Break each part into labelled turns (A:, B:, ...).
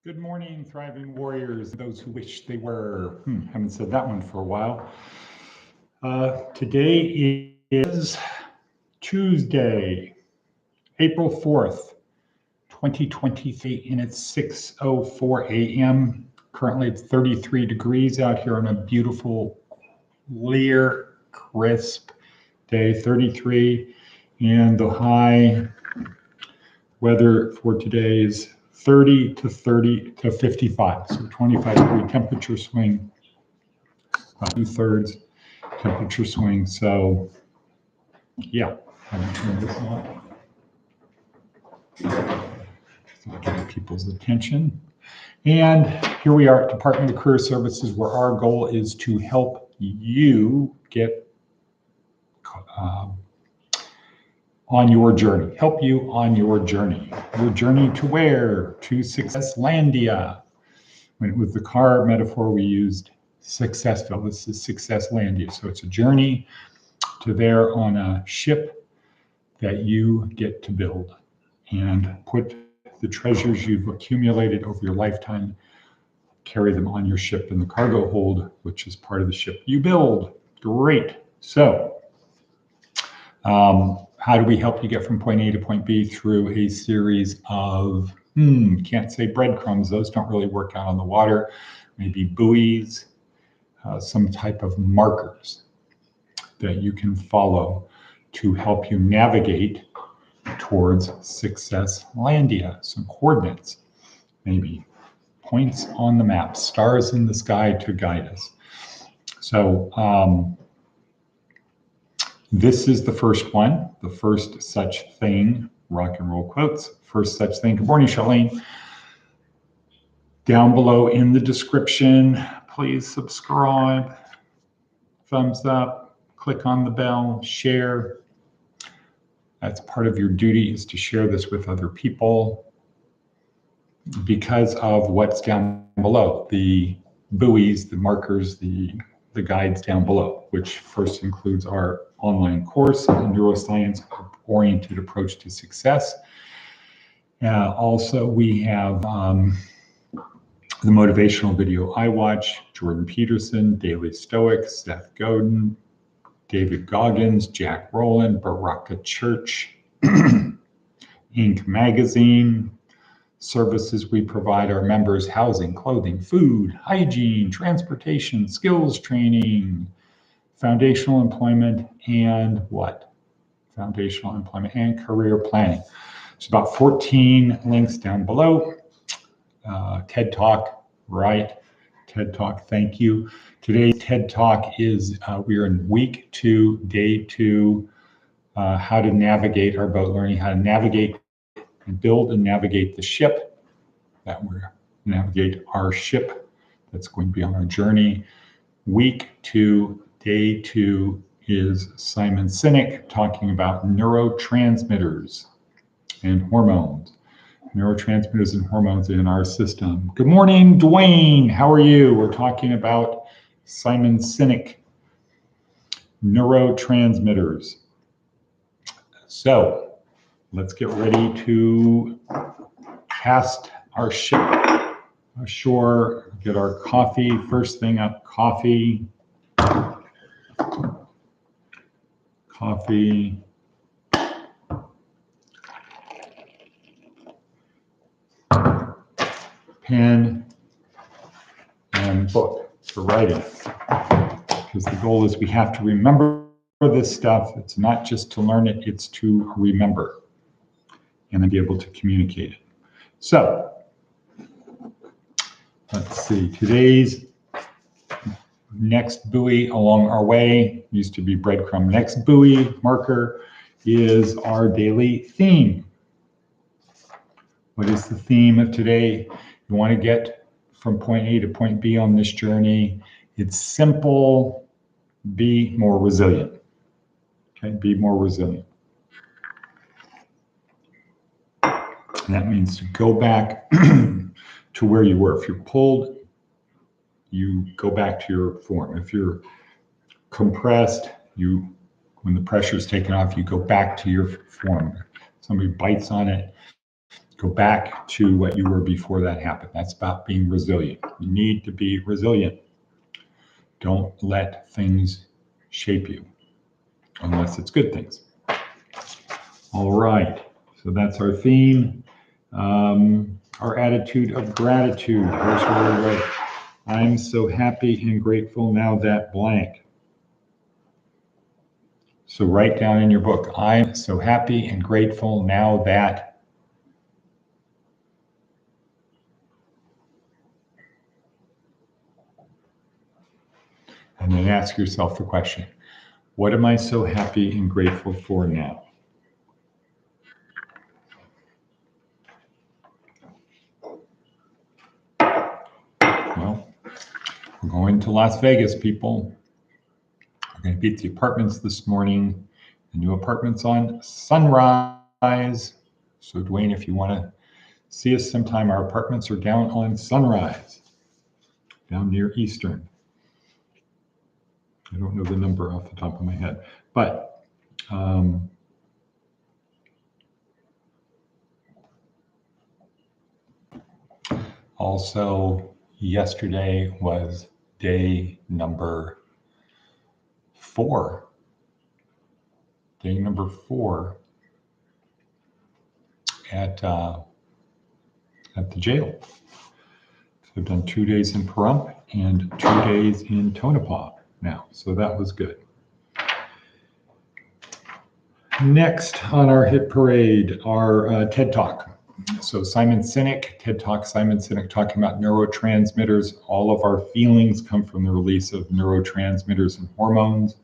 A: Good morning, thriving warriors, those who wish they were. Haven't said that one for a while. Today is Tuesday, April 4th, 2023, and it's 6:04 a.m. Currently it's 33 degrees out here on a beautiful, clear, crisp day, 33, and the high weather for today is 30 to 55, so 25-degree temperature swing, 2/3 temperature swing. So yeah, I'm gonna turn this on. So get people's attention. And here we are at Department of Career Services, where our goal is to help you get on your journey, help you on your journey. Your journey to where? To Successlandia. When it was the car metaphor, we used Successville. This is Successlandia. So it's a journey to there on a ship that you get to build and put the treasures you've accumulated over your lifetime, carry them on your ship in the cargo hold, which is part of the ship you build. Great. So, how do we help you get from point A to point B through a series of, can't say breadcrumbs, those don't really work out on the water, maybe buoys, some type of markers that you can follow to help you navigate towards Successlandia. Some coordinates, maybe points on the map, stars in the sky to guide us. So, this is the first one, the first such thing, rock and roll quotes, first such thing. Good morning, Charlene. Down below in the description, please subscribe, thumbs up, click on the bell, share. That's part of your duty, is to share this with other people because of what's down below, the buoys, the markers, the guides down below, which first includes our online course, a neuroscience-oriented approach to success. Also, we have the motivational video I watch, Jordan Peterson, Daily Stoic, Seth Godin, David Goggins, Jack Rowland, Baraka Church, Inc. Magazine. Services we provide our members: housing, clothing, food, hygiene, transportation, skills training, foundational employment, and what? Foundational employment and career planning. There's about 14 links down below. TED Talk, right? TED Talk, thank you. Today's TED Talk is, we're in week 2, day 2, how to navigate our boat, learning how to navigate and build and navigate the ship, that we're navigate our ship that's going to be on our journey. Week 2, day 2 is Simon Sinek talking about neurotransmitters and hormones. Neurotransmitters and hormones in our system. Good morning, Dwayne. How are you? We're talking about Simon Sinek, neurotransmitters. So let's get ready to cast our ship ashore, get our coffee. First thing up, coffee. Coffee. Pen and book for writing. Because the goal is we have to remember this stuff. It's not just to learn it, it's to remember and then be able to communicate it. So, let's see, today's next buoy along our way, used to be breadcrumb, next buoy marker is our daily theme. What is the theme of today? You want to get from point A to point B on this journey. It's simple, be more resilient. Okay, be more resilient. And that means to go back to where you were. If you're pulled, you go back to your form. If you're compressed, when the pressure is taken off, you go back to your form. Somebody bites on it, Go back to what you were before that happened. That's about being resilient. You need to be resilient. Don't let things shape you, unless it's good things. All right, so that's our theme. Our attitude of gratitude. Here's where we write. I'm so happy and grateful now that blank. So write down in your book, I'm so happy and grateful now that. And then ask yourself the question, what am I so happy and grateful for now? Well, we're going to Las Vegas, people. We're going to beat the apartments this morning. The new apartments on Sunrise. So Dwayne, if you want to see us sometime, our apartments are down on Sunrise, down near Eastern. I don't know the number off the top of my head, but also yesterday was day number 4. Day number 4 at the jail. So I've done 2 days in Pahrump and 2 days in Tonopah now, so that was good. Next on our hit parade, our TED Talk. So Simon Sinek, TED Talk, Simon Sinek talking about neurotransmitters. All of our feelings come from the release of neurotransmitters and hormones.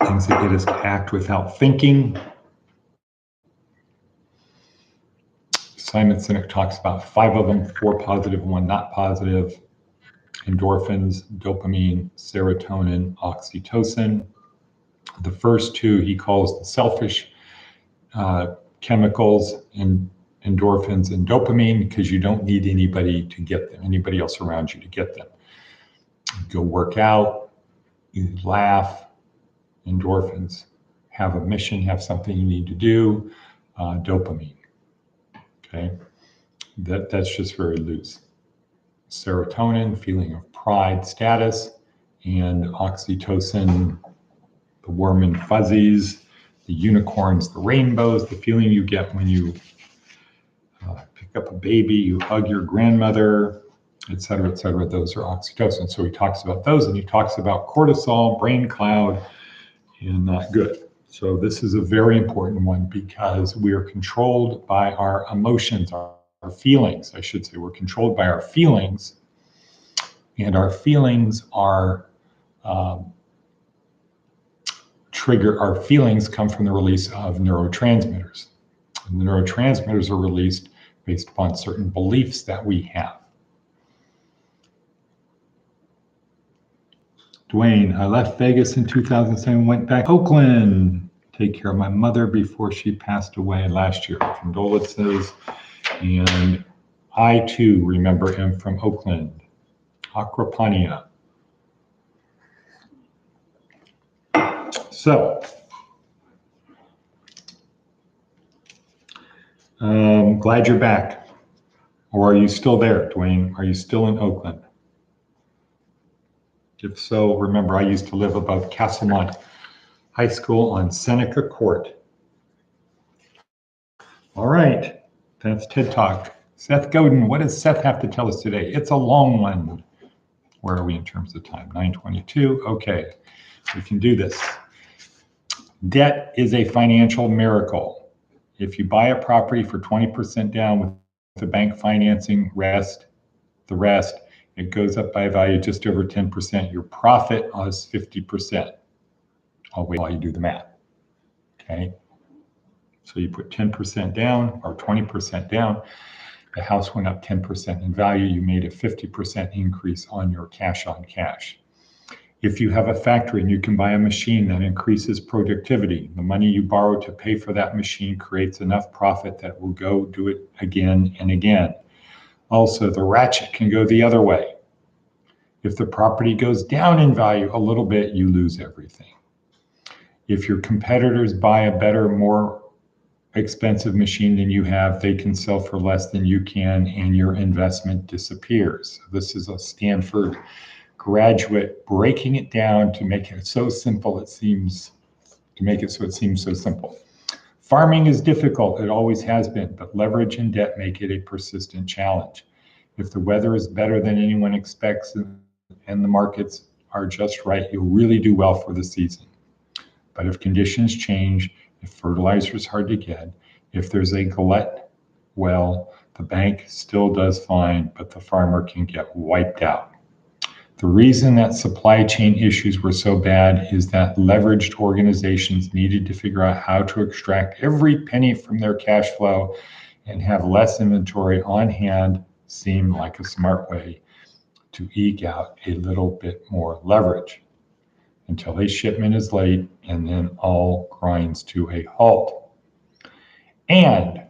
A: Things that get us to act without thinking. Simon Sinek talks about 5 of them, 4 positive, 1 not positive. Endorphins, dopamine, serotonin, oxytocin. The first 2 he calls the selfish chemicals, and endorphins and dopamine, because you don't need anybody to get them, anybody else around you to get them. You go work out, you laugh, endorphins, have a mission, have something you need to do, dopamine. Okay, that's just very loose. Serotonin, feeling of pride, status, and oxytocin, the warm and fuzzies, the unicorns, the rainbows, the feeling you get when you pick up a baby, you hug your grandmother, et cetera, those are oxytocin. So he talks about those, and he talks about cortisol, brain cloud, and not good. So this is a very important one because we are controlled by our emotions, our feelings, I should say. We're controlled by our feelings, and our feelings are our feelings come from the release of neurotransmitters. And the neurotransmitters are released based upon certain beliefs that we have. Dwayne, I left Vegas in 2007, went back to Oakland, take care of my mother before she passed away last year. Condolences. And I too remember him from Oakland. Akrapania. So, glad you're back. Or are you still there, Dwayne? Are you still in Oakland? If so, remember I used to live above Castlemont High School on Seneca Court. All right, that's TED Talk. Seth Godin, what does Seth have to tell us today? It's a long one. Where are we in terms of time? 9:22. Okay, we can do this. Debt is a financial miracle. If you buy a property for 20% down with the bank financing, the rest, it goes up by a value just over 10%. Your profit is 50%. I'll wait while you do the math. Okay. So you put 10% down or 20% down. The house went up 10% in value. You made a 50% increase on your cash on cash. If you have a factory and you can buy a machine that increases productivity, the money you borrow to pay for that machine creates enough profit that will go do it again and again. Also, the ratchet can go the other way. If the property goes down in value a little bit, you lose everything. If your competitors buy a better, more expensive machine than you have, they can sell for less than you can, and your investment disappears. This is a Stanford graduate breaking it down to make it so simple it seems, to make it so it seems so simple. Farming is difficult, it always has been, but leverage and debt make it a persistent challenge. If the weather is better than anyone expects and the markets are just right, you'll really do well for the season. But if conditions change, if fertilizer is hard to get, if there's a glut, well, the bank still does fine, but the farmer can get wiped out. The reason that supply chain issues were so bad is that leveraged organizations needed to figure out how to extract every penny from their cash flow, and have less inventory on hand seemed like a smart way to eke out a little bit more leverage until a shipment is late, and then all grinds to a halt. And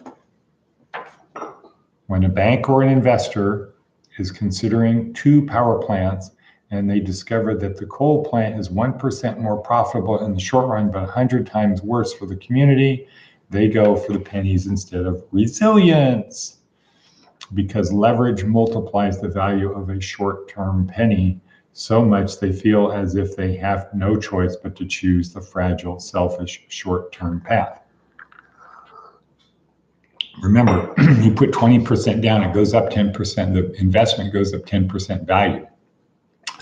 A: when a bank or an investor is considering 2 power plants and they discover that the coal plant is 1% more profitable in the short run, but 100 times worse for the community, they go for the pennies instead of resilience, because leverage multiplies the value of a short-term penny so much they feel as if they have no choice but to choose the fragile, selfish, short-term path. Remember, you put 20% down, it goes up 10%, the investment goes up 10% value.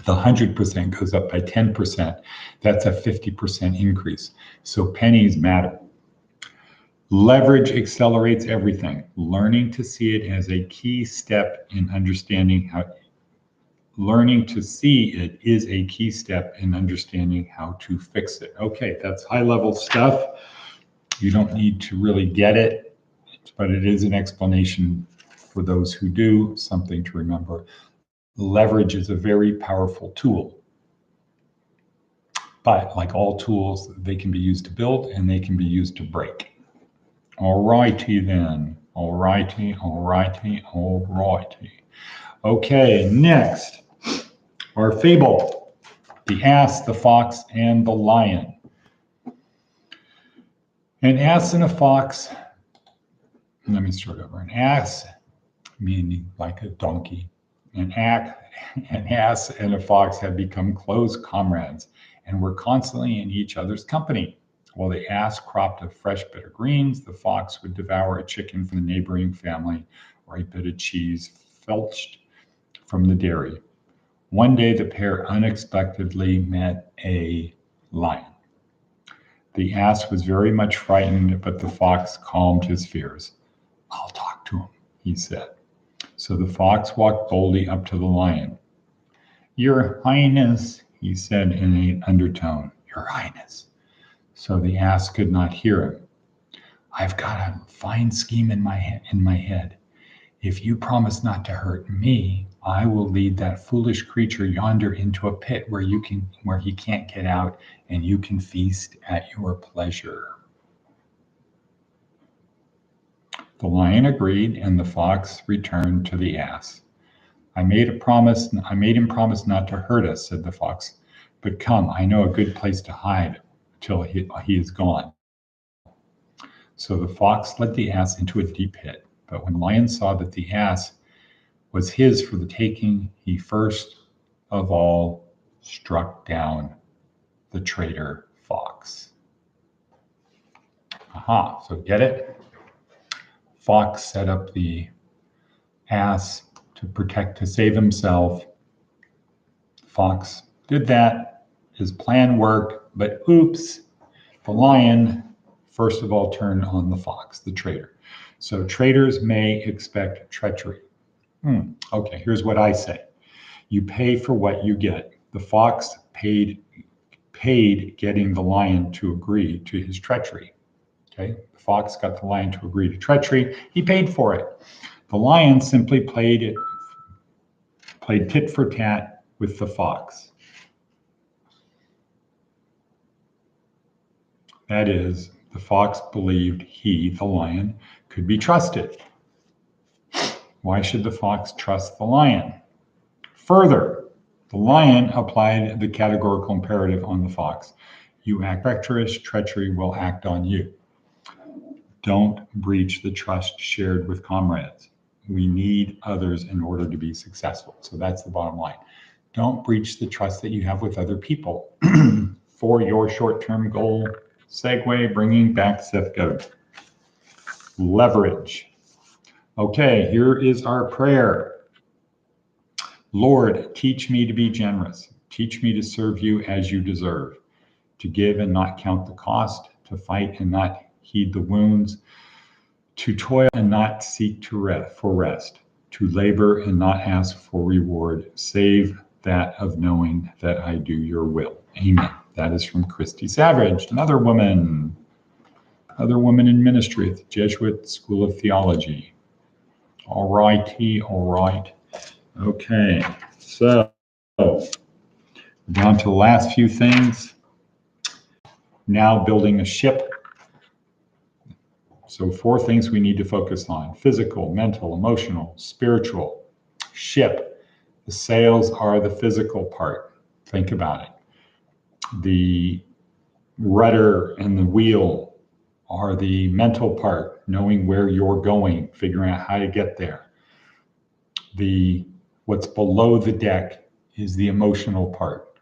A: The 100% goes up by 10%, that's a 50% increase. So pennies matter. Leverage accelerates everything. Learning to see it as a key step in understanding how Learning to see it is a key step in understanding how to fix it. Okay, that's high-level stuff. You don't need to really get it, but it is an explanation for those who do, something to remember. Leverage is a very powerful tool. But like all tools, they can be used to build and they can be used to break. All righty then. All righty, all righty, all righty. Okay, next. Our fable, the ass, the fox, and the lion. An ass and a fox, let me start over. An ass, meaning like a donkey. An ass and a fox had become close comrades and were constantly in each other's company. While the ass cropped a fresh bit of greens, the fox would devour a chicken from the neighboring family or a bit of cheese filched from the dairy. One day, the pair unexpectedly met a lion. The ass was very much frightened, but the fox calmed his fears. "I'll talk to him," he said. So the fox walked boldly up to the lion. "Your Highness," he said in an undertone, "Your Highness." So the ass could not hear him. "I've got a fine scheme in my head. If you promise not to hurt me, I will lead that foolish creature yonder into a pit where he can't get out, and you can feast at your pleasure." The lion agreed, and the fox returned to the ass. I made him promise not to hurt us," said the fox. "But come, I know a good place to hide till he is gone." So the fox led the ass into a deep pit. But when the lion saw that the ass was his for the taking, he first of all struck down the traitor fox. Aha, so get it? Fox set up the ass to save himself. Fox did that. His plan worked, but oops, the lion first of all turned on the fox, the traitor. So traitors may expect treachery. Okay, here's what I say. You pay for what you get. The fox paid getting the lion to agree to his treachery. Okay, the fox got the lion to agree to treachery. He paid for it. The lion simply played tit for tat with the fox. That is, the fox believed he, the lion, could be trusted. Why should the fox trust the lion? Further, the lion applied the categorical imperative on the fox. You act treacherous, treachery will act on you. Don't breach the trust shared with comrades. We need others in order to be successful. So that's the bottom line. Don't breach the trust that you have with other people for your short-term goal. Segue, bringing back FABLE. Leverage. Okay, here is our prayer. Lord, teach me to be generous. Teach me to serve you as you deserve, to give and not count the cost, to fight and not heed the wounds, to toil and not seek for rest, to labor and not ask for reward, save that of knowing that I do your will. Amen. That is from Kristy Savage, another woman in ministry at the Jesuit School of Theology. All righty, all right. Okay, so down to the last few things. Now building a ship. So 4 things we need to focus on: physical, mental, emotional, spiritual. Ship. The sails are the physical part. Think about it. The rudder and the wheel are the mental part, knowing where you're going, figuring out how to get there. What's below the deck is the emotional part.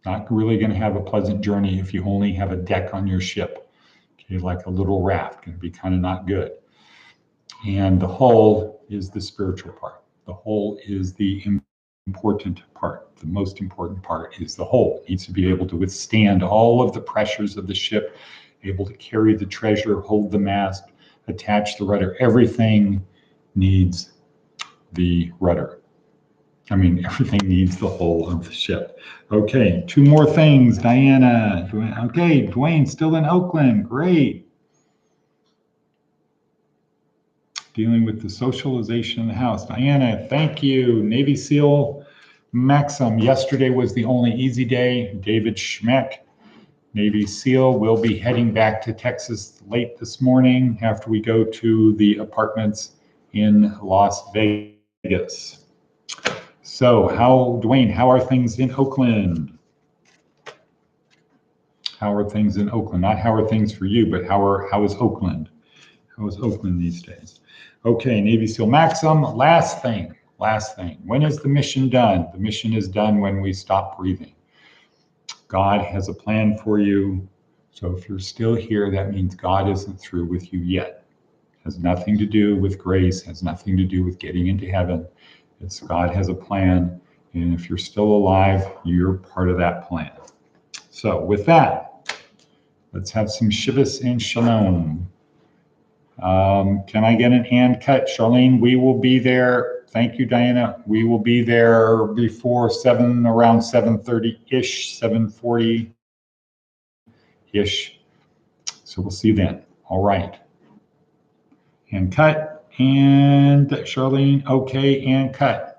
A: Not really going to have a pleasant journey if you only have a deck on your ship. Okay, like a little raft, going to be kind of not good. And the hull is the spiritual part. The hull is the important part. The most important part is the hull. It needs to be able to withstand all of the pressures of the ship, able to carry the treasure, hold the mast, attach the rudder. Everything needs the rudder. Everything needs the hull of the ship. Okay, 2 more things. Diana. Okay, Dwayne still in Oakland. Great. Dealing with the socialization in the house. Diana, thank you. Navy SEAL Maxim. Yesterday was the only easy day. David Schmeck, Navy SEAL, will be heading back to Texas late this morning after we go to the apartments in Las Vegas. So Dwayne, how are things in Oakland? How are things in Oakland? Not how are things for you, but how is Oakland? How is Oakland these days? Okay, Navy SEAL Maxim, last thing. When is the mission done? The mission is done when we stop breathing. God has a plan for you. So if you're still here, that means God isn't through with you yet. It has nothing to do with grace, has nothing to do with getting into heaven. It's God has a plan, and if you're still alive, you're part of that plan. So with that, let's have some Shivas and Shalom. Can I get an and cut? Charlene, we will be there. Thank you, Diana. We will be there before 7, around 7:30-ish, 7:40-ish. So we'll see you then. All right. And cut. And Charlene, okay, and cut.